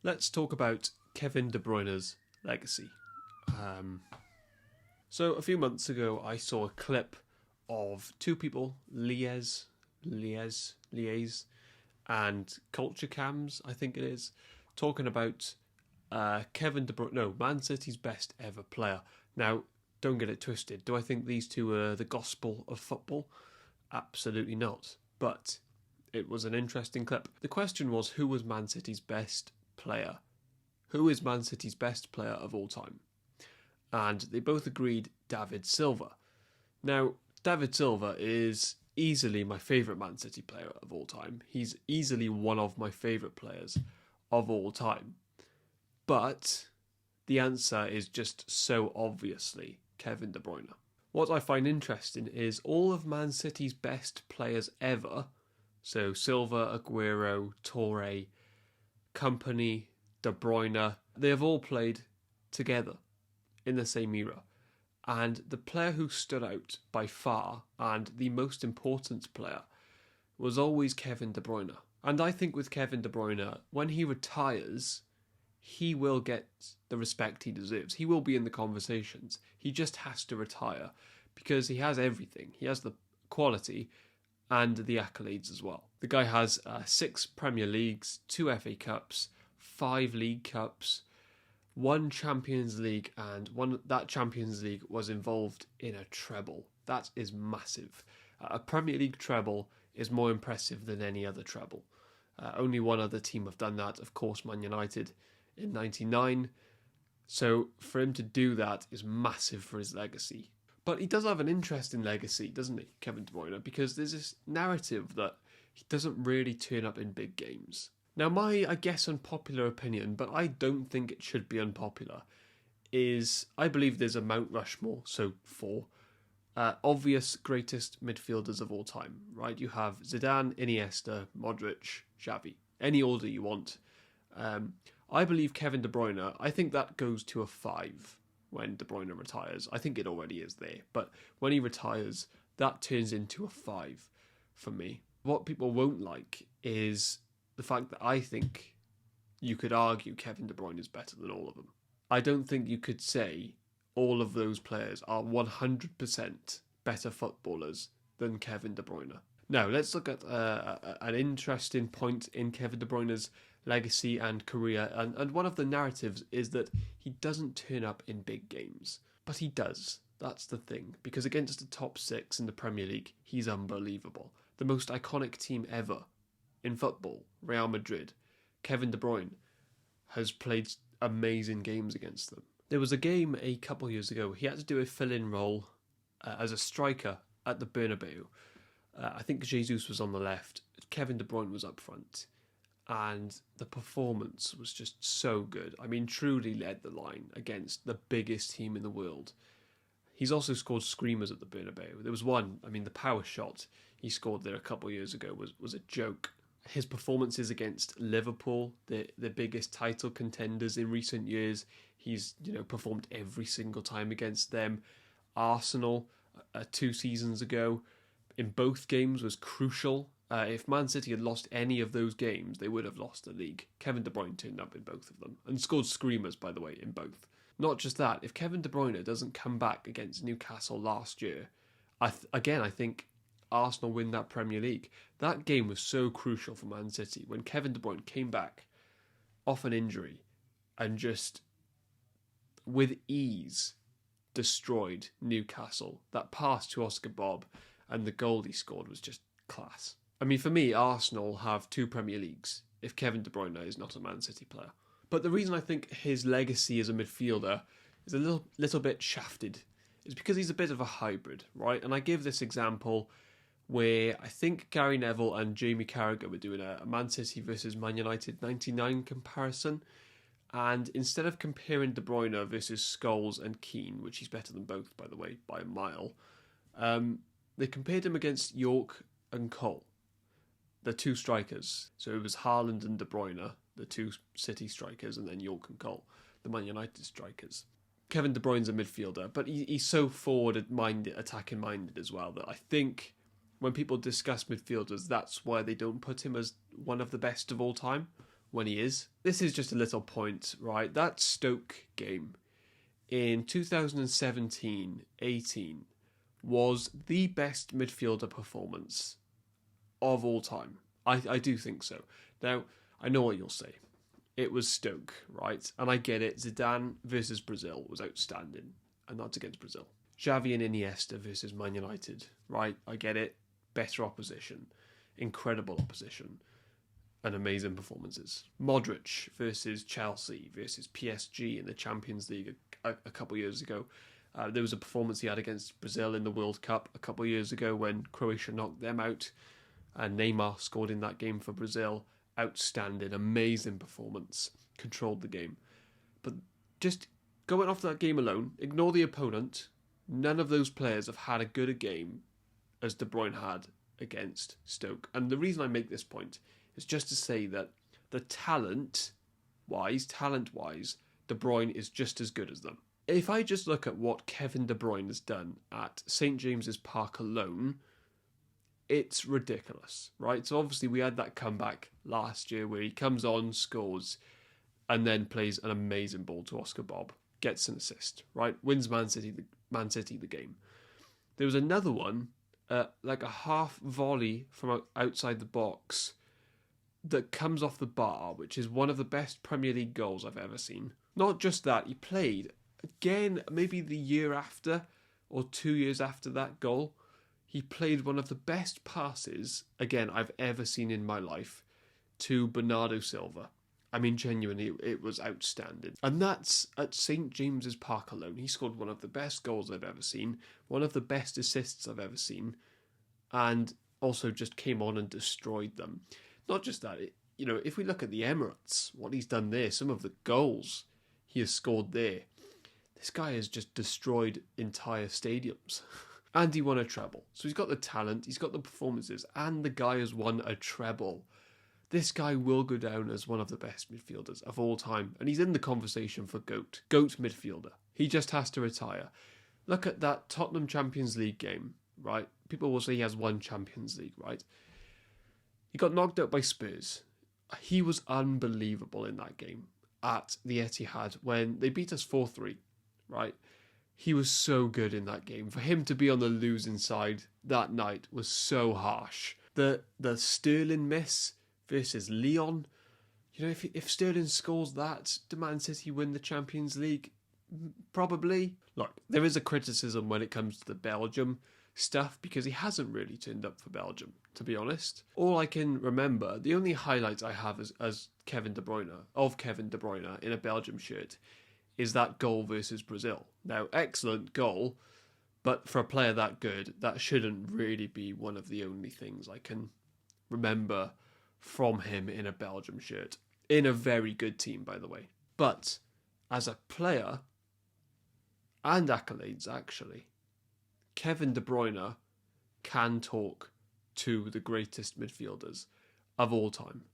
Let's talk about Kevin De Bruyne's legacy. So a few months ago, I saw a clip of two people, Lies, and Culture Cams, I think it is, talking about Kevin De Bruyne, no, Man City's best ever player. Now, don't get it twisted. Do I think these two are the gospel of football? Absolutely not. But it was an interesting clip. The question was, who was Man City's best player? Who is Man City's best player of all time? And they both agreed David Silva. Now, David Silva is easily my favourite Man City player of all time. He's easily one of my favourite players of all time. But the answer is just so obviously Kevin De Bruyne. What I find interesting is all of Man City's best players ever, so Silva, Aguero, Torre, Company, De Bruyne, they have all played together in the same era. And the player who stood out by far, and the most important player, was always Kevin De Bruyne. And I think with Kevin De Bruyne, when he retires, he will get the respect he deserves. He will be in the conversations. He just has to retire because he has everything. He has the quality and the accolades as well. The guy has 6 Premier Leagues, 2 FA Cups, 5 League Cups, 1 Champions League, and that Champions League was involved in a treble. That is massive. A Premier League treble is more impressive than any other treble. Only one other team have done that, of course, Man United in '99. So for him to do that is massive for his legacy. But he does have an interesting legacy, doesn't he, Kevin De Bruyne? Because there's this narrative that he doesn't really turn up in big games. Now, my, I guess, unpopular opinion, but I don't think it should be unpopular, is I believe there's a Mount Rushmore, so 4, obvious greatest midfielders of all time, right? You have Zidane, Iniesta, Modric, Xavi. Any order you want. I believe Kevin De Bruyne, I think that goes to a 5 when De Bruyne retires. I think it already is there, but when he retires, that turns into a 5 for me. What people won't like is the fact that I think you could argue Kevin De Bruyne is better than all of them. I don't think you could say all of those players are 100% better footballers than Kevin De Bruyne. Now, let's look at an interesting point in Kevin De Bruyne's legacy and career. And one of the narratives is that he doesn't turn up in big games. But he does. That's the thing. Because against the top 6 in the Premier League, he's unbelievable. The most iconic team ever in football, Real Madrid, Kevin De Bruyne has played amazing games against them. There was a game a couple years ago, he had to do a fill-in role as a striker at the Bernabeu. I think Jesus was on the left, Kevin De Bruyne was up front, and the performance was just so good. I mean, truly led the line against the biggest team in the world. He's also scored screamers at the Bernabeu. There was one, I mean, the power shot he scored there a couple of years ago was a joke. His performances against Liverpool, the biggest title contenders in recent years, he's performed every single time against them. Arsenal, 2 seasons ago, in both games was crucial. If Man City had lost any of those games, they would have lost the league. Kevin De Bruyne turned up in both of them and scored screamers, by the way, in both. Not just that, if Kevin De Bruyne doesn't come back against Newcastle last year, I think Arsenal win that Premier League. That game was so crucial for Man City when Kevin De Bruyne came back off an injury and just with ease destroyed Newcastle. That pass to Oscar Bob and the goal he scored was just class. I mean, for me, Arsenal have 2 Premier Leagues if Kevin De Bruyne is not a Man City player. But the reason I think his legacy as a midfielder is a little bit shafted is because he's a bit of a hybrid, right? And I give this example where I think Gary Neville and Jamie Carragher were doing a Man City versus Man United 99 comparison. And instead of comparing De Bruyne versus Scholes and Keane, which he's better than both, by the way, by a mile, they compared him against York and Cole, the 2 strikers. So it was Haaland and De Bruyne, the 2 City strikers, and then York and Cole, the Man United strikers. Kevin De Bruyne's a midfielder, but he's so forward-minded, attacking-minded as well, that I think when people discuss midfielders, that's why they don't put him as one of the best of all time. when he is. This is just a little point, right? That Stoke game in 2017-18 was the best midfielder performance of all time. I do think so. Now, I know what you'll say. It was Stoke, right? And I get it. Zidane versus Brazil was outstanding, and that's against Brazil. Xavi and Iniesta versus Man United, right? I get it. Better opposition. Incredible opposition. And amazing performances. Modric versus Chelsea versus PSG in the Champions League a couple years ago. There was a performance he had against Brazil in the World Cup a couple of years ago when Croatia knocked them out. And Neymar scored in that game for Brazil. Outstanding, amazing performance. Controlled the game. But just going off that game alone, ignore the opponent. None of those players have had as good a game as De Bruyne had against Stoke. And the reason I make this point is just to say that the talent-wise, De Bruyne is just as good as them. If I just look at what Kevin De Bruyne has done at St James's Park alone, it's ridiculous, right? So obviously we had that comeback last year where he comes on, scores, and then plays an amazing ball to Oscar Bob, gets an assist, right? Wins Man City the game. There was another one, like a half volley from outside the box that comes off the bar, which is one of the best Premier League goals I've ever seen. Not just that, he played again maybe the year after or 2 years after that goal. He played one of the best passes, again, I've ever seen in my life, to Bernardo Silva. I mean, genuinely, it was outstanding. And that's at St James's Park alone. He scored one of the best goals I've ever seen, one of the best assists I've ever seen, and also just came on and destroyed them. Not just that, if we look at the Emirates, what he's done there, some of the goals he has scored there, this guy has just destroyed entire stadiums. And he won a treble. So he's got the talent, he's got the performances, and the guy has won a treble. This guy will go down as one of the best midfielders of all time. And he's in the conversation for GOAT midfielder. He just has to retire. Look at that Tottenham Champions League game, right? People will say he has won Champions League, right? He got knocked out by Spurs. He was unbelievable in that game at the Etihad when they beat us 4-3, right? He was so good in that game. For him to be on the losing side that night was so harsh. The Sterling miss versus Lyon. If Sterling scores that, do Man City win the Champions League? Probably. Look, there is a criticism when it comes to the Belgium stuff because he hasn't really turned up for Belgium, to be honest. All I can remember, the only highlights I have as Kevin De Bruyne in a Belgium shirt is that goal versus Brazil. Now, excellent goal, but for a player that good, that shouldn't really be one of the only things I can remember from him in a Belgium shirt. In a very good team, by the way. But as a player, and accolades actually, Kevin De Bruyne can talk to the greatest midfielders of all time.